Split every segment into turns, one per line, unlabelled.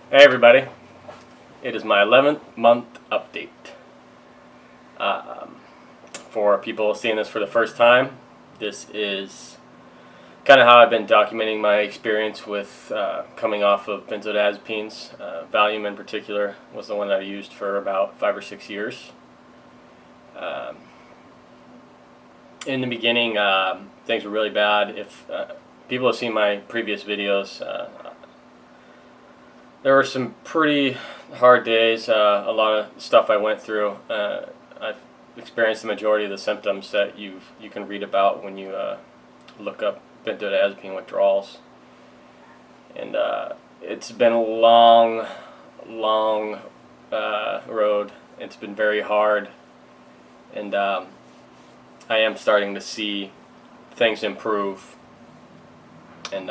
Hey everybody, it is my 11th month update. For people seeing this for the first time, this is kind of how I've been documenting my experience with coming off of benzodiazepines. Valium in particular was the one that I used for about 5 or 6 years. In the beginning, things were really bad. If people have seen my previous videos, there were some pretty hard days, a lot of stuff I went through. I've experienced the majority of the symptoms that you can read about when you look up benzodiazepine withdrawals. And it's been a long road. It's been very hard. And I am starting to see things improve and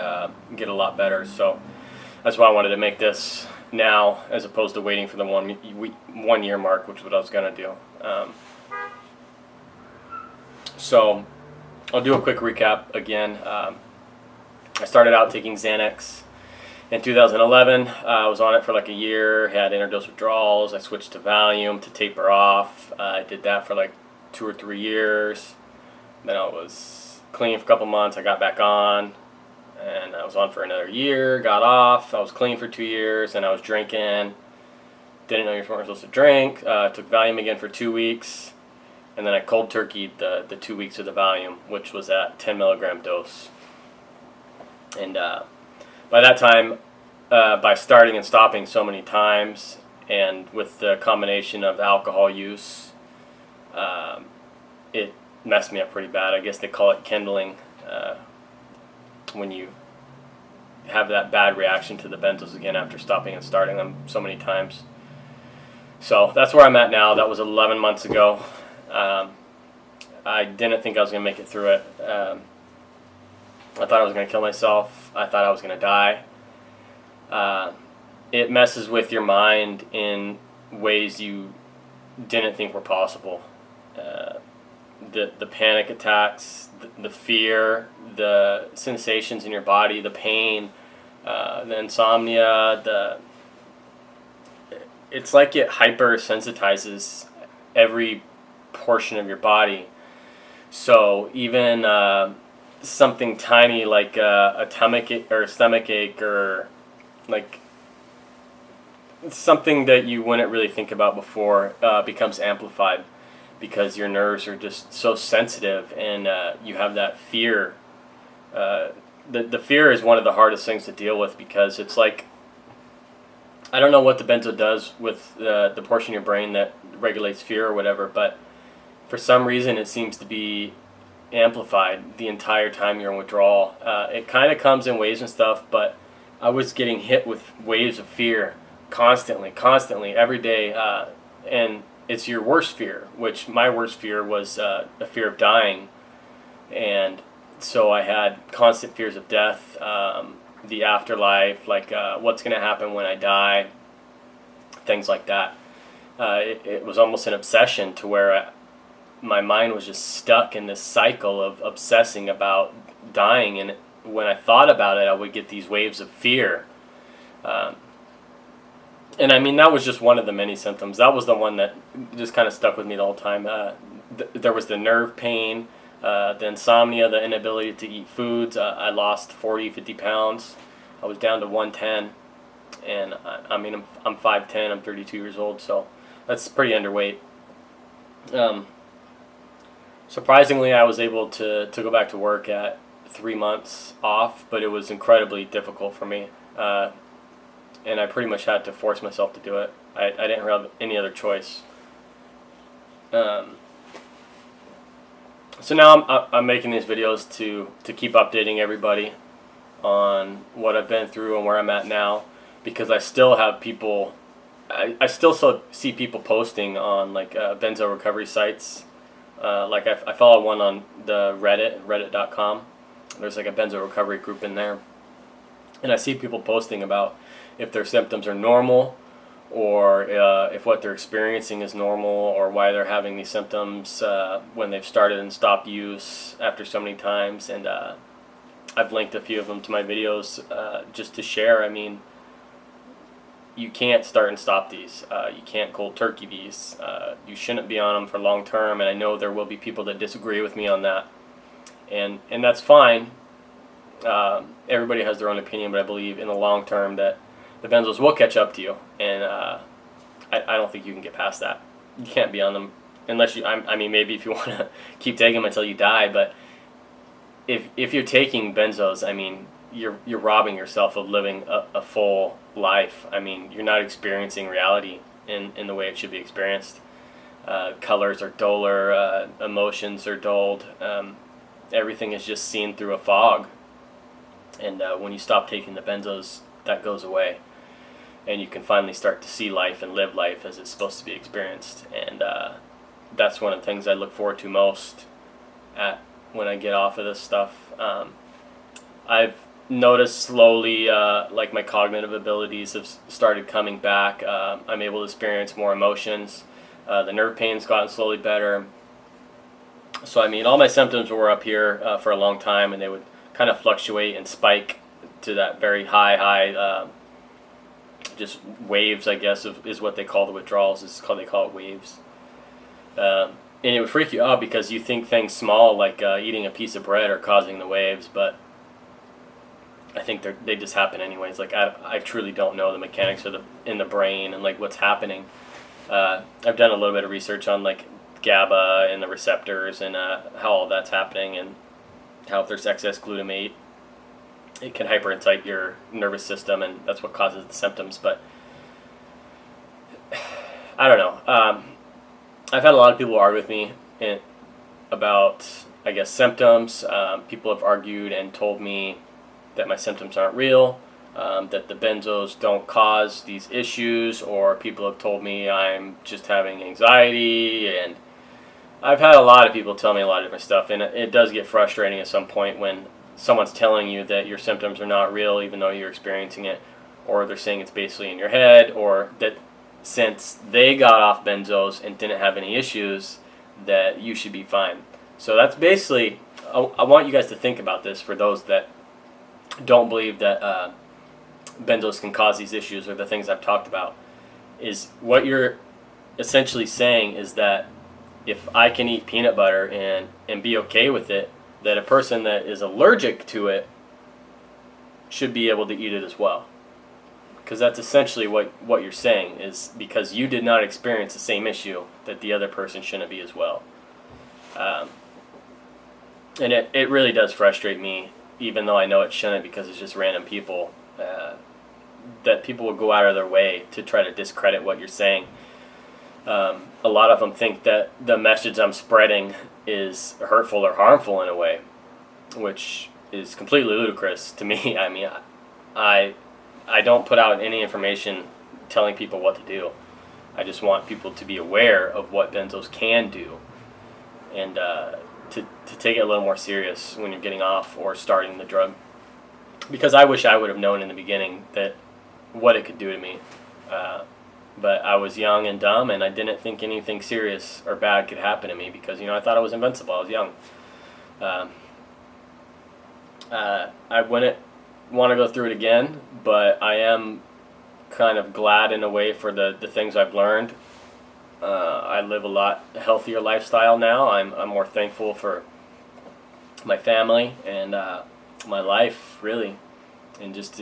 get a lot better. So that's why I wanted to make this now, as opposed to waiting for the 1 year mark, which is what I was going to do. So I'll do a quick recap again. I started out taking Xanax in 2011. I was on it for like a year, had interdose withdrawals. I switched to Valium to taper off. I did that for like 2 or 3 years. Then I was clean for a couple months. I got back on. And I was on for another year, got off. I was clean for 2 years, and I was drinking. Didn't know you weren't supposed to drink. Took Valium again for 2 weeks, and then I cold turkeyed the 2 weeks of the Valium, which was at 10 milligram dose. And by that time, by starting and stopping so many times, and with the combination of alcohol use, it messed me up pretty bad. I guess they call it kindling. When you have that bad reaction to the benzos again after stopping and starting them so many times. So that's where I'm at now. That was 11 months ago. I didn't think I was going to make it through it. I thought I was going to kill myself. I thought I was going to die. It messes with your mind in ways you didn't think were possible. The panic attacks, the fear, the sensations in your body, the pain, the insomnia, it's like it hypersensitizes every portion of your body. So even something tiny like a stomach ache or like something that you wouldn't really think about before becomes amplified, because your nerves are just so sensitive, and you have that fear. The fear is one of the hardest things to deal with, because it's like, I don't know what the benzo does with the portion of your brain that regulates fear or whatever, but for some reason it seems to be amplified the entire time you're in withdrawal. It kind of comes in waves and stuff, but I was getting hit with waves of fear constantly, every day, and it's your worst fear, which my worst fear was the fear of dying. And so I had constant fears of death, the afterlife, like what's going to happen when I die, things like that. It was almost an obsession, to where my mind was just stuck in this cycle of obsessing about dying. And when I thought about it, I would get these waves of fear. And I mean, that was just one of the many symptoms. That was the one that just kind of stuck with me the whole time. There was the nerve pain, the insomnia, the inability to eat foods. I lost 40, 50 pounds. I was down to 110. And I mean, I'm 5'10", I'm 32 years old, so that's pretty underweight. Surprisingly, I was able to go back to work at 3 months off, but it was incredibly difficult for me. And I pretty much had to force myself to do it. I didn't have any other choice. So now I'm making these videos to keep updating everybody on what I've been through and where I'm at now, because I still have people, I still see people posting on like benzo recovery sites. Like I follow one on the reddit.com. There's like a benzo recovery group in there. And I see people posting about if their symptoms are normal, or if what they're experiencing is normal, or why they're having these symptoms when they've started and stopped use after so many times. And I've linked a few of them to my videos just to share. I mean, you can't start and stop these. You can't cold turkey these. You shouldn't be on them for long term, and I know there will be people that disagree with me on that, and that's fine. Everybody has their own opinion, but I believe in the long term that the benzos will catch up to you, and I don't think you can get past that. You can't be on them unless you. I mean, maybe if you want to keep taking them until you die, but if you're taking benzos, I mean, you're robbing yourself of living a full life. I mean, you're not experiencing reality in the way it should be experienced. Colors are duller, emotions are dulled. Everything is just seen through a fog. And when you stop taking the benzos, that goes away. And you can finally start to see life and live life as it's supposed to be experienced. And that's one of the things I look forward to most when I get off of this stuff. I've noticed slowly, like my cognitive abilities have started coming back. I'm able to experience more emotions. The nerve pain's gotten slowly better. So I mean, all my symptoms were up here for a long time, and they would kind of fluctuate and spike to that very high, just waves, I guess, is what they call the withdrawals. They call it waves. And it would freak you out because you think things small, like eating a piece of bread, are causing the waves, but I think they just happen anyways. Like I truly don't know the mechanics in the brain and like what's happening. I've done a little bit of research on like GABA and the receptors and how all that's happening, and how if there's excess glutamate, it can hyper-excite your nervous system, and that's what causes the symptoms. But I don't know. I've had a lot of people argue with me about, I guess, symptoms. People have argued and told me that my symptoms aren't real, that the benzos don't cause these issues, or people have told me I'm just having anxiety, and I've had a lot of people tell me a lot of different stuff, and it does get frustrating at some point when someone's telling you that your symptoms are not real even though you're experiencing it, or they're saying it's basically in your head, or that since they got off benzos and didn't have any issues, that you should be fine. So that's basically, I want you guys to think about this for those that don't believe that benzos can cause these issues or the things I've talked about, is what you're essentially saying is that if I can eat peanut butter and be okay with it, that a person that is allergic to it should be able to eat it as well. Because that's essentially what you're saying, is because you did not experience the same issue, that the other person shouldn't be as well. And it really does frustrate me, even though I know it shouldn't, because it's just random people, that people will go out of their way to try to discredit what you're saying. A lot of them think that the message I'm spreading is hurtful or harmful in a way, which is completely ludicrous to me. I mean, I don't put out any information telling people what to do. I just want people to be aware of what benzos can do, and to take it a little more serious when you're getting off or starting the drug. Because I wish I would have known in the beginning that what it could do to me. But I was young and dumb, and I didn't think anything serious or bad could happen to me because, I thought I was invincible. I was young. I wouldn't want to go through it again, but I am kind of glad in a way for the things I've learned. I live a lot healthier lifestyle now. I'm more thankful for my family and my life, really, and just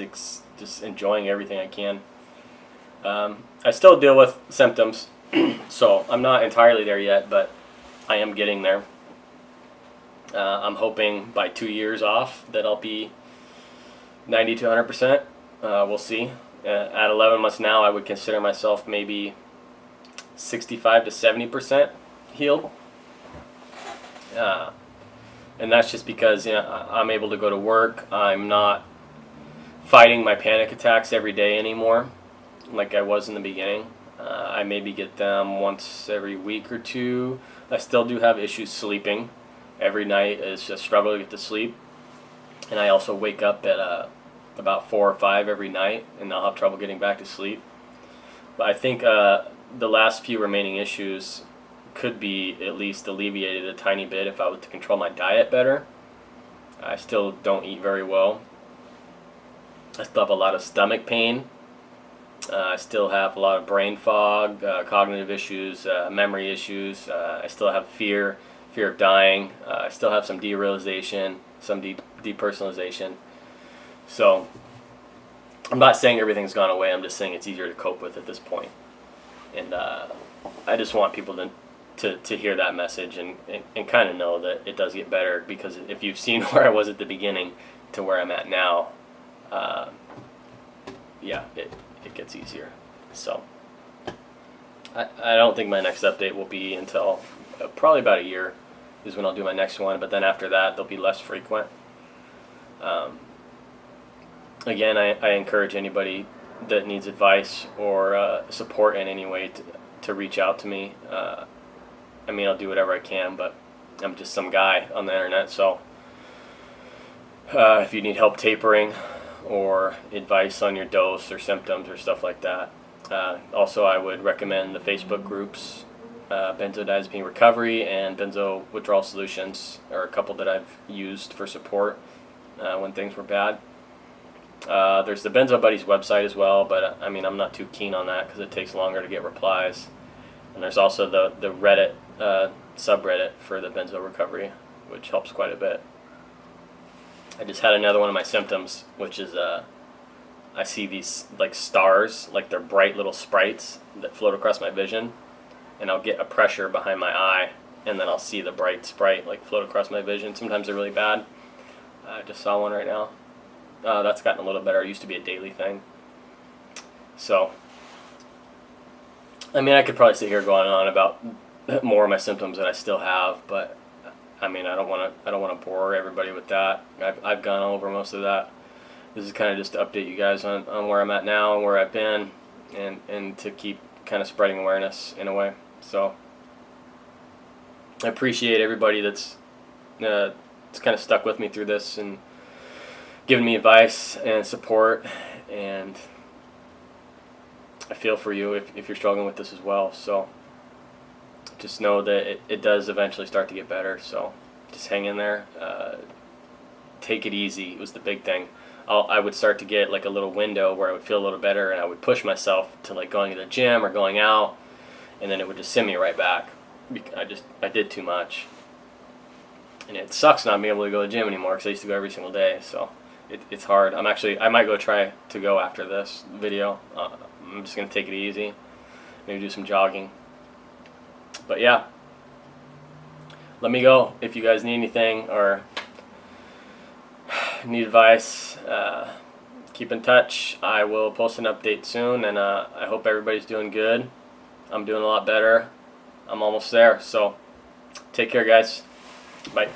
enjoying everything I can. I still deal with symptoms, so I'm not entirely there yet, but I am getting there. I'm hoping by 2 years off that I'll be 90 to 100%. We'll see. At 11 months now, I would consider myself maybe 65 to 70% healed. And that's just because I'm able to go to work. I'm not fighting my panic attacks every day anymore like I was in the beginning. I maybe get them once every week or two. I still do have issues sleeping. Every night is a struggle to get to sleep. And I also wake up at about 4 or 5 every night, and I'll have trouble getting back to sleep. But I think the last few remaining issues could be at least alleviated a tiny bit if I was to control my diet better. I still don't eat very well. I still have a lot of stomach pain. I still have a lot of brain fog, cognitive issues, memory issues. I still have fear of dying. I still have some derealization, some depersonalization. So I'm not saying everything's gone away. I'm just saying it's easier to cope with at this point. And I just want people to hear that message and kind of know that it does get better, because if you've seen where I was at the beginning to where I'm at now, yeah, it gets easier. So I don't think my next update will be until probably about a year is when I'll do my next one, but then after that they'll be less frequent. Again, I encourage anybody that needs advice or support in any way to reach out to me. I mean, I'll do whatever I can, but I'm just some guy on the internet, so if you need help tapering or advice on your dose or symptoms or stuff like that. Also, I would recommend the Facebook groups, Benzodiazepine Recovery and Benzo Withdrawal Solutions are a couple that I've used for support when things were bad. There's the Benzo Buddies website as well, but I mean, I'm not too keen on that because it takes longer to get replies. And there's also the Reddit subreddit for the Benzo Recovery, which helps quite a bit. I just had another one of my symptoms, which is I see these like stars, like they're bright little sprites that float across my vision, and I'll get a pressure behind my eye, and then I'll see the bright sprite like float across my vision. Sometimes they're really bad. I just saw one right now. That's gotten a little better. It used to be a daily thing. So, I mean, I could probably sit here going on about more of my symptoms that I still have, but I mean, I don't want to bore everybody with that. I've gone over most of that. This is kind of just to update you guys on where I'm at now and where I've been, and to keep kind of spreading awareness in a way. So I appreciate everybody that's kind of stuck with me through this and giving me advice and support, and I feel for you if you're struggling with this as well. So just know that it does eventually start to get better, so just hang in there. Take it easy was the big thing. I would start to get like a little window where I would feel a little better, and I would push myself to like going to the gym or going out, and then it would just send me right back. I did too much, and it sucks not being able to go to the gym anymore because I used to go every single day. So it's hard. I might go try to go after this video. I'm just gonna take it easy, maybe do some jogging. But yeah, let me go if you guys need anything or need advice. Keep in touch. I will post an update soon, and I hope everybody's doing good. I'm doing a lot better. I'm almost there. So take care, guys. Bye.